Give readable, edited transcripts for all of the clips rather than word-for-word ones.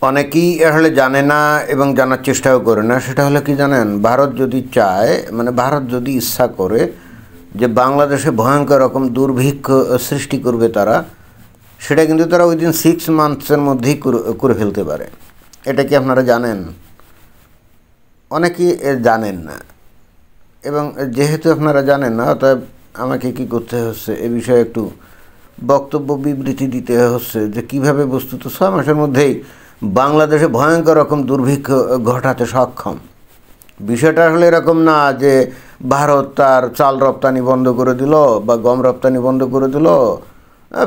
অনেকেই আসলে জানে না এবং জানার চেষ্টাও করে না। সেটা হলো কি জানেন, ভারত যদি চায়, মানে ভারত যদি ইচ্ছা করে যে বাংলাদেশে ভয়ঙ্কর রকম দুর্ভিক্ষ সৃষ্টি করবে তারা, সেটা কিন্তু তারা উইদিন 6 মান্থসের মধ্যেই করে ফেলতে পারে। এটা কি আপনারা জানেন? অনেকেই জানেন না, এবং যেহেতু আপনারা জানেন না, অতএব আমাকে কি করতে হচ্ছে এ বিষয়ে একটু বক্তব্য বিবৃতি দিতে হচ্ছে যে কীভাবে বস্তুত 6 মাসের মধ্যেই বাংলাদেশে ভয়ঙ্কর রকম দুর্ভিক্ষ ঘটাতে সক্ষম। বিষয়টা আসলে এরকম না যে ভারত তার চাল রপ্তানি বন্ধ করে দিল বা গম রপ্তানি বন্ধ করে দিল,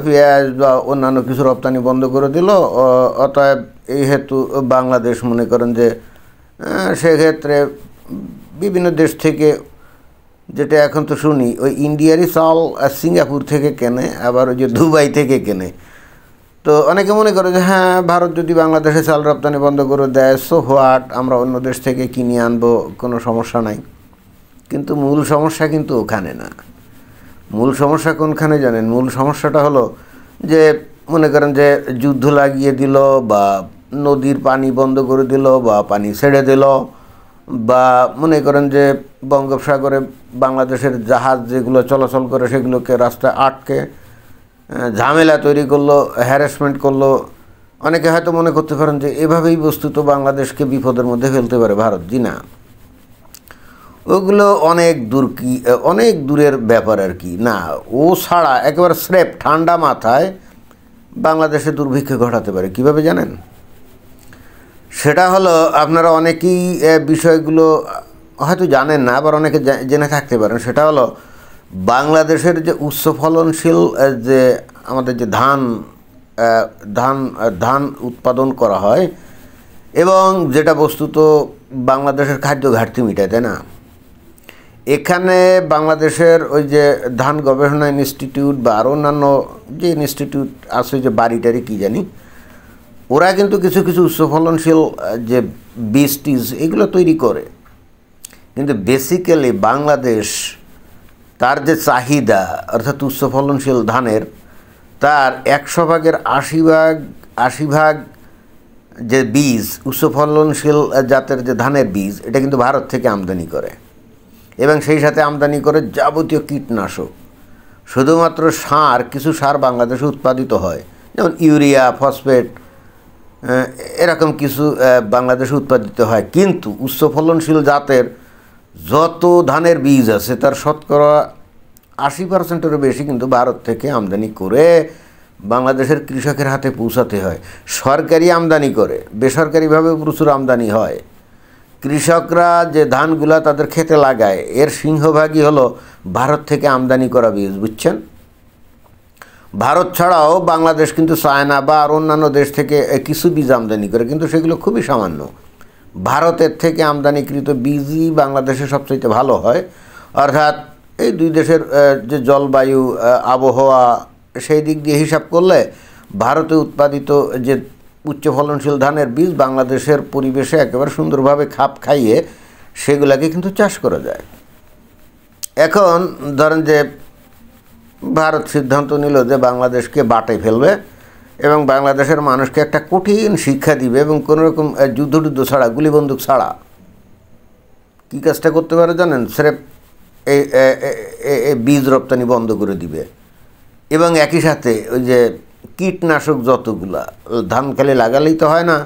পেঁয়াজ বা অন্যান্য কিছু রপ্তানি বন্ধ করে দিল, অতএব এই হেতু বাংলাদেশ মনে করেন যে সেক্ষেত্রে বিভিন্ন দেশ থেকে, যেটা এখন তো শুনি ওই ইন্ডিয়ারই চাল সিঙ্গাপুর থেকে কেনে, আবার ওই যে দুবাই থেকে কেনে। তো অনেকে মনে করে যে হ্যাঁ, ভারত যদি বাংলাদেশে চাল রপ্তানি বন্ধ করে দেয়, সো হোয়াট, আমরা অন্য দেশ থেকে কিনে আনবো, কোনো সমস্যা নাই। কিন্তু মূল সমস্যা কিন্তু ওখানে না। মূল সমস্যা কোনখানে জানেন? মূল সমস্যাটা হলো যে মনে করেন যে যুদ্ধ লাগিয়ে দিল, বা নদীর পানি বন্ধ করে দিল, বা পানি ছেড়ে দিল, বা মনে করেন যে বঙ্গোপসাগরে বাংলাদেশের জাহাজ যেগুলো চলাচল করে সেগুলোকে রাস্তায় আটকে ঝামেলা তৈরি করলো, হ্যারাসমেন্ট করলো। অনেকে হয়তো মনে করতে পারেন যে এভাবেই বস্তুত বাংলাদেশকে বিপদের মধ্যে ফেলতে পারে ভারত। জি না, ওগুলো অনেক দূরের ব্যাপার আর কি। না, ও ছাড়া একেবারে স্রেফ ঠান্ডা মাথায় বাংলাদেশে দুর্ভিক্ষ ঘটাতে পারে। কিভাবে জানেন? সেটা হলো, আপনারা অনেকেই বিষয়গুলো হয়তো জানেন না, আবার অনেকে জেনে থাকতে পারেন। সেটা হলো বাংলাদেশের যে উচ্চ ফলনশীল যে আমাদের যে ধান উৎপাদন করা হয়, এবং যেটা বস্তুত বাংলাদেশের খাদ্য ঘাটতি মিটায়, তাই না? এখানে বাংলাদেশের ওই যে ধান গবেষণা ইনস্টিটিউট বা আরও অন্যান্য যে ইনস্টিটিউট আছে, যে বাড়িটারি কী জানি, ওরা কিন্তু কিছু কিছু উচ্চ ফলনশীল যে বীজ এগুলো তৈরি করে। কিন্তু বেসিক্যালি বাংলাদেশ তার যে চাহিদা, অর্থাৎ উচ্চ ফলনশীল ধানের, তার 100 ভাগের 80 ভাগ যে বীজ, উচ্চ ফলনশীল জাতের যে ধানের বীজ, এটা কিন্তু ভারত থেকে আমদানি করে। এবং সেই সাথে আমদানি করে যাবতীয় কীটনাশক। শুধুমাত্র কিছু সার বাংলাদেশে উৎপাদিত হয়, যেমন ইউরিয়া, ফসফেট, এরকম কিছু বাংলাদেশে উৎপাদিত হয়। কিন্তু উচ্চ ফলনশীল জাতের যত ধানের বীজ আছে তার শতকরা 80%-এরও বেশি কিন্তু ভারত থেকে আমদানি করে বাংলাদেশের কৃষকের হাতে পৌঁছাতে হয়। সরকারি আমদানি করে, বেসরকারিভাবে প্রচুর আমদানি হয়। কৃষকরা যে ধানগুলা তাদের খেতে লাগায়, এর সিংহভাগই হলো ভারত থেকে আমদানি করা বীজ, বুঝছেন? ভারত ছাড়াও বাংলাদেশ কিন্তু চায়না বা আর অন্যান্য দেশ থেকে কিছু বীজ আমদানি করে, কিন্তু সেগুলো খুবই সামান্য। ভারতের থেকে আমদানিকৃত বীজই বাংলাদেশে সবচেয়ে ভালো হয়। অর্থাৎ এই দুই দেশের যে জলবায়ু, আবহাওয়া, সেই দিক দিয়ে হিসাব করলে ভারতে উৎপাদিত যে উচ্চ ফলনশীল ধানের বীজ বাংলাদেশের পরিবেশে একেবারে সুন্দরভাবে খাপ খাইয়ে সেগুলাকে কিন্তু চাষ করা যায়। এখন ধরেন যে ভারত সিদ্ধান্ত নিল যে বাংলাদেশকে বাটে ফেলবে এবং বাংলাদেশের মানুষকে একটা কঠিন শিক্ষা দিবে, এবং কোনোরকম যুদ্ধ ছাড়া, গুলি বন্দুক ছাড়া। কী কাজটা করতে পারে জানেন? স্রেফ এই বীজ রপ্তানি বন্ধ করে দিবে, এবং একই সাথে ওই যে কীটনাশক যতগুলা, ধান খেলে লাগালেই তো হয় না,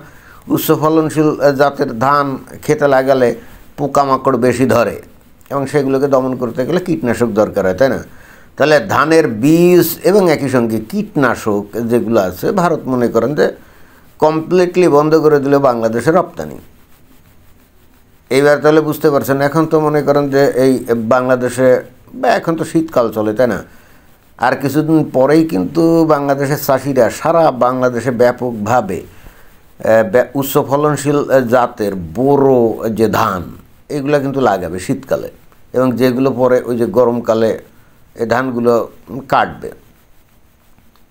উচ্চ ফলনশীল জাতের ধান খেতে লাগালে পোকামাকড় বেশি ধরে, এবং সেগুলোকে দমন করতে গেলে কীটনাশক দরকার হয়, তাই না? তাহলে ধানের বীজ এবং একই সঙ্গে কীটনাশক যেগুলো আছে, ভারত মনে করেন যে কমপ্লিটলি বন্ধ করে দিল বাংলাদেশের রপ্তানি। এইবার তাহলে বুঝতে পারছেন, এখন তো মনে করেন যে এই বাংলাদেশে, বা এখন তো শীতকাল চলে, তাই না? আর কিছুদিন পরেই কিন্তু বাংলাদেশের চাষিরা সারা বাংলাদেশে ব্যাপকভাবে উচ্চ ফলনশীল জাতের বোরো যে ধান, এগুলো কিন্তু লাগাবে শীতকালে, এবং যেগুলো পরে ওই যে গরমকালে এই ধানগুলো কাটবে।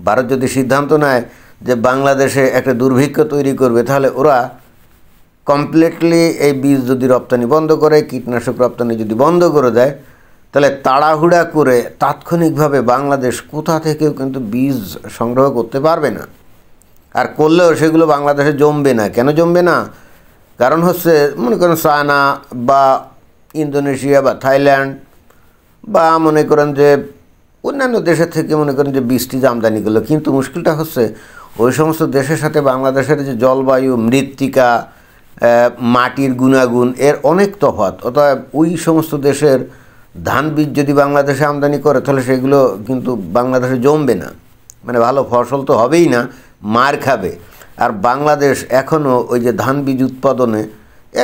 ভারত যদি সিদ্ধান্ত নেয় যে বাংলাদেশে একটা দুর্ভিক্ষ তৈরি করবে, তাহলে ওরা কমপ্লিটলি এই বীজ যদি রপ্তানি বন্ধ করে, কীটনাশক রপ্তানি যদি বন্ধ করে দেয়, তাহলে তাড়াহুড়া করে তাৎক্ষণিকভাবে বাংলাদেশ কোথা থেকেও কিন্তু বীজ সংগ্রহ করতে পারবে না। আর করলেও সেগুলো বাংলাদেশে জমবে না। কেন জমবে না? কারণ হচ্ছে মনে করেন চায়না বা ইন্দোনেশিয়া বা থাইল্যান্ড বা মনে করেন যে অন্যান্য দেশের থেকে মনে করেন যে বীজটি আমদানি করলো, কিন্তু মুশকিলটা হচ্ছে ওই সমস্ত দেশের সাথে বাংলাদেশের যে জলবায়ু, মৃত্তিকা, মাটির গুণাগুণ এর অনেক তফাৎ। অতএব ওই সমস্ত দেশের ধান বীজ যদি বাংলাদেশে আমদানি করে তাহলে সেগুলো কিন্তু বাংলাদেশে জমবে না, মানে ভালো ফসল তো হবেই না, মার খাবে। আর বাংলাদেশ এখনও ওই যে ধান বীজ উৎপাদনে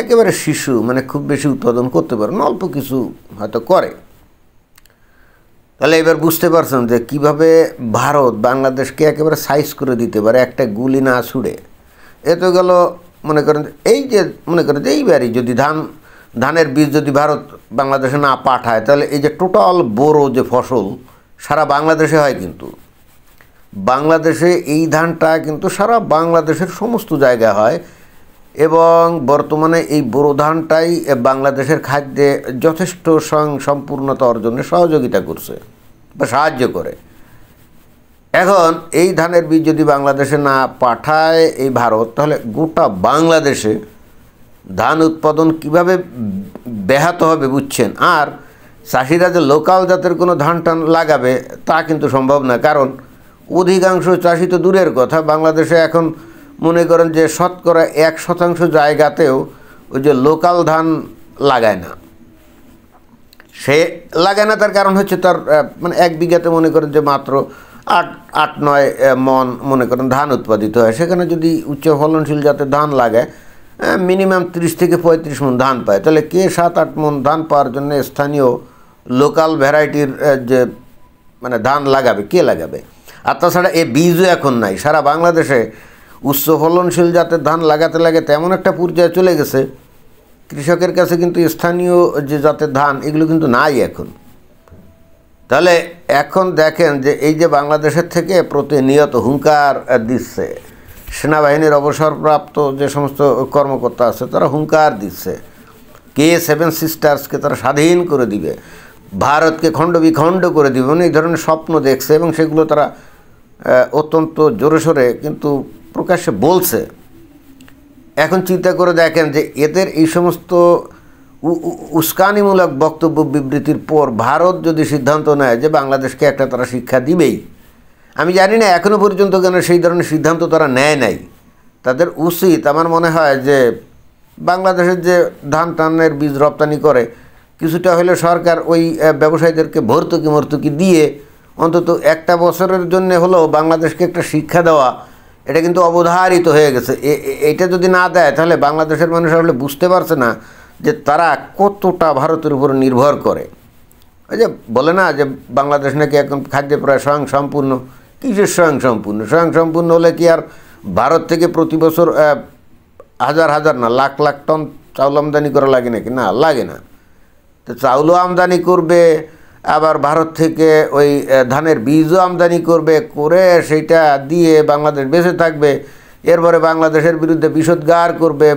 একেবারে শিশু, মানে খুব বেশি উৎপাদন করতে পারে না, অল্প কিছু হয়তো করে। তাহলে এবার বুঝতে পারছেন যে কীভাবে ভারত বাংলাদেশকে একেবারে সাইজ করে দিতে পারে একটা গুলি না ছুড়ে। এ তো গেল মনে করেন এই যে মনে করেন যে এইবারই যদি ধানের বীজ যদি ভারত বাংলাদেশে না পাঠায় তাহলে এই যে টোটাল বোরো যে ফসল সারা বাংলাদেশে হয়, কিন্তু বাংলাদেশে এই ধানটা কিন্তু সারা বাংলাদেশের সমস্ত জায়গায় হয় এবং বর্তমানে এই বোরো ধানটাই বাংলাদেশের খাদ্যে যথেষ্ট সম্পূর্ণতা অর্জনে সহযোগিতা করছে বা সাহায্য করে। এখন এই ধানের বীজ যদি বাংলাদেশে না পাঠায় এই ভারত, তাহলে গোটা বাংলাদেশে ধান উৎপাদন কিভাবে ব্যাহত হবে বুঝছেন। আর চাষিরা যে লোকাল জাতের কোনো ধান টান লাগাবে তা কিন্তু সম্ভব না, কারণ অধিকাংশ চাষি তো দূরের কথা, বাংলাদেশে এখন মনে করেন যে শতকরা 1% জায়গাতেও ওই যে লোকাল ধান লাগায় না। সে লাগায় না তার কারণ হচ্ছে তার মানে 1 বিঘাতে মনে করেন যে মাত্র 8-9 মন মনে করেন ধান উৎপাদিত হয়। সেখানে যদি উচ্চ ফলনশীল জাতের ধান লাগায় মিনিমাম 30 থেকে 35 মন ধান পায়। তাহলে কে 7-8 মন ধান পাওয়ার জন্য স্থানীয় লোকাল ভ্যারাইটির যে মানে ধান লাগাবে, কে লাগাবে? আর তাছাড়া এ বীজও এখন নাই। সারা বাংলাদেশে উচ্চ ফলনশীল জাতের ধান লাগাতে লাগাতে এমন একটা পর্যায়ে চলে গেছে কৃষকের কাছে কিন্তু স্থানীয় যে জাতের ধান এগুলো কিন্তু নাই এখন। তাহলে এখন দেখেন যে এই যে বাংলাদেশের থেকে প্রতিনিয়ত হুঙ্কার দিচ্ছে সেনাবাহিনীর অবসরপ্রাপ্ত যে সমস্ত কর্মকর্তা আছে, তারা হুঙ্কার দিচ্ছে K7 সিস্টার্সকে তারা স্বাধীন করে দিবে, ভারতকে খণ্ড বিখণ্ড করে দিবে, মানে এই ধরনের স্বপ্ন দেখছে এবং সেগুলো তারা অত্যন্ত জোরে সোরে কিন্তু প্রকাশ্যে বলছে। এখন চিন্তা করে দেখেন যে এদের এই সমস্ত উস্কানিমূলক বক্তব্য বিবৃতির পর ভারত যদি সিদ্ধান্ত নেয় যে বাংলাদেশকে একটা তারা শিক্ষা দিবেই, আমি জানি না এখনও পর্যন্ত কেন সেই ধরনের সিদ্ধান্ত তারা নেয় নাই। তাদের উচিত আমার মনে হয় যে বাংলাদেশের যে ধান টানের বীজ রপ্তানি করে কিছুটা হলে সরকার ওই ব্যবসায়ীদেরকে ভর্তুকি দিয়ে অন্তত একটা বছরের জন্য হলেও বাংলাদেশকে একটা শিক্ষা দেওয়া, এটা কিন্তু অবধারিত হয়ে গেছে। এইটা যদি না দেয় তাহলে বাংলাদেশের মানুষ আসলে বুঝতে পারছে না যে তারা কতটা ভারতের উপর নির্ভর করে। ওই যে বলে না যে বাংলাদেশ নাকি এখন খাদ্যে প্রায় স্বয়ংসম্পূর্ণ। কিসের স্বয়ংসম্পূর্ণ? স্বয়ংসম্পূর্ণ হলে কি আর ভারত থেকে প্রতি বছর হাজার না লাখ টন চাউল আমদানি করা লাগে নাকি? না, লাগে না। তো চাউলও আমদানি করবে, আবার ভারত থেকে ওই ধানের বীজও আমদানি করবে, করে সেইটা দিয়ে বাংলাদেশ বেঁচে থাকবে। এরপরে বাংলাদেশের বিরুদ্ধে বিষোদ্গার করবে,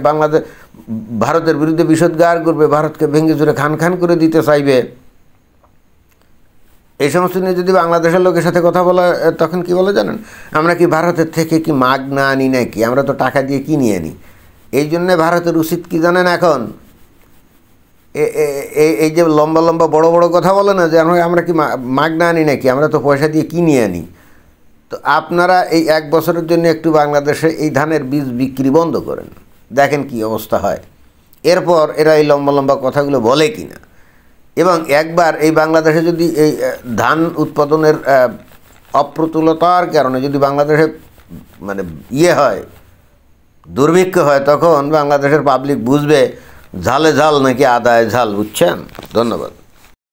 ভারতের বিরুদ্ধে বিষোদ্গার করবে, ভারতকে ভেঙে চুরে খান করে দিতে চাইবে। এই সমস্ত নিয়ে যদি বাংলাদেশের লোকের সাথে কথা বলা, তখন কি বলে জানেন? আমরা কি ভারতের থেকে কি মাগনা আনি নাকি? আমরা তো টাকা দিয়ে কিনে আনি। এই জন্যে ভারতের উচিত কি জানেন, এখন এই যে লম্বা বড় কথা বলে না যে আমরা কি মাগনা আনি নাকি, আমরা তো পয়সা দিয়ে কিনে আনি। তো আপনারা এই 1 বছরের জন্য একটু বাংলাদেশে এই ধানের বীজ বিক্রি বন্ধ করেন, দেখেন কি অবস্থা হয়। এরপর এরা এই লম্বা কথাগুলো বলে কি না। এবং একবার এই বাংলাদেশে যদি এই ধান উৎপাদনের অপ্রতুলতার কারণে যদি বাংলাদেশে মানে হয়, দুর্ভিক্ষ হয়, তখন বাংলাদেশের পাবলিক বুঝবে ঝালে ঝাল নাকি আদায় ঝাল। বুঝছেন? ধন্যবাদ।